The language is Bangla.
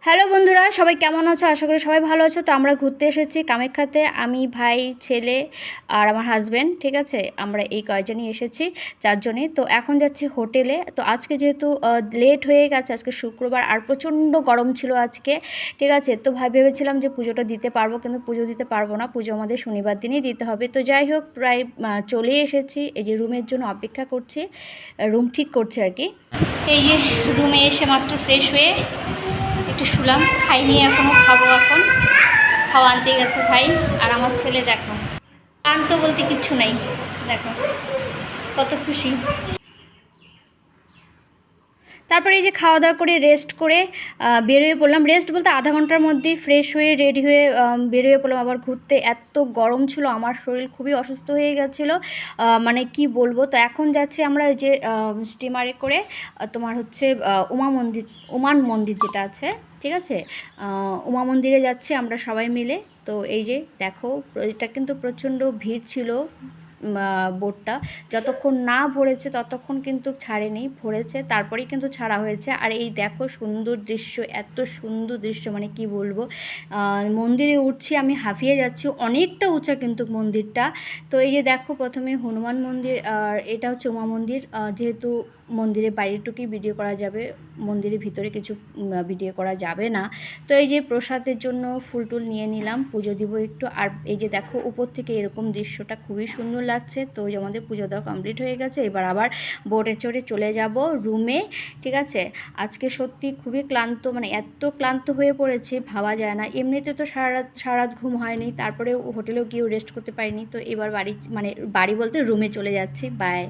হ্যালো বন্ধুরা, সবাই কেমন আছো? আশা করি সবাই ভালো আছো। তো আমরা ঘুরতে এসেছি কামাখ্যাতে, আমি, ভাই, ছেলে আর আমার হাজব্যান্ড। ঠিক আছে, আমরা এই কয়জনই এসেছি, চারজনই। তো এখন যাচ্ছি হোটেলে। তো আজকে যেহেতু লেট হয়ে গেছে, আজকে শুক্রবার আর প্রচণ্ড গরম ছিল আজকে। ঠিক আছে, তো ভেবেছিলাম যে পুজোটা দিতে পারবো, কিন্তু পুজো দিতে পারবো না। পুজো আমাদের শনিবার দিনই দিতে হবে। তো যাই হোক, প্রায় চলেই এসেছি। এই যে রুমের জন্য অপেক্ষা করছি, রুম ঠিক করছে আর কি। এই যে রুমে এসে মাত্র ফ্রেশ হয়ে একটু শুলাম, খাইনি এখনও, খাবো এখন। খাওয়া আনতে গেছে ভাই। আর আমার ছেলে দেখো, ক্লান্ত বলতে কিচ্ছু নেই, দেখো কত খুশি। তারপরে এই যে খাওয়া দাওয়া করে রেস্ট করে বেরিয়ে পড়লাম। রেস্ট বলতে আধা ঘন্টার মধ্যেই ফ্রেশ হয়ে রেডি হয়ে বেরিয়ে পড়লাম আবার ঘুরতে। এত গরম ছিল, আমার শরীর খুবই অসুস্থ হয়ে গেছিলো, মানে কি বলবো। তো এখন যাচ্ছি আমরা এই যে স্টিমারে করে, তোমার হচ্ছে উমান মন্দির যেটা আছে, ঠিক আছে, উমা মন্দিরে যাচ্ছি আমরা সবাই মিলে। তো এই যে দেখো, এটা কিন্তু প্রচণ্ড ভিড় ছিল। বোটটা যতক্ষণ না ভরেছে ততক্ষণ কিন্তু ছাড়েনি, ভরেছে তারপরেই কিন্তু ছাড়া হয়েছে। আর এই দেখো সুন্দর দৃশ্য, এত সুন্দর দৃশ্য মানে কি বলবো। মন্দিরে উঠছি, আমি হাঁফিয়ে যাচ্ছি, অনেকটা উঁচা কিন্তু মন্দিরটা। তো এই যে দেখো, প্রথমে হনুমান মন্দির, আর এটা হচ্ছে উমা মন্দির। যেহেতু মন্দিরের বাইরেটুকুই ভিডিও করা যাবে, মন্দিরের ভিতরে কিছু ভিডিও করা যাবে না। তো এই যে প্রসাদের জন্য ফুল টুল নিয়ে নিলাম, পুজো দিব একটু। আর এই যে দেখো উপর থেকে এরকম দৃশ্যটা খুবই সুন্দর লাগছে। তো ওই যে আমাদের পুজো দেওয়া কমপ্লিট হয়ে গেছে, এবার আবার বোটে চড়ে চলে যাব রুমে। ঠিক আছে, আজকে সত্যি খুবই ক্লান্ত, মানে এত ক্লান্ত হয়ে পড়েছে ভাবা যায় না। এমনিতে তো সারা রাত ঘুম হয়নি, তারপরে হোটেলেও গিয়েও রেস্ট করতে পারিনি। তো এবার বাড়ি, মানে বাড়ি বলতে রুমে চলে যাচ্ছি। বাই।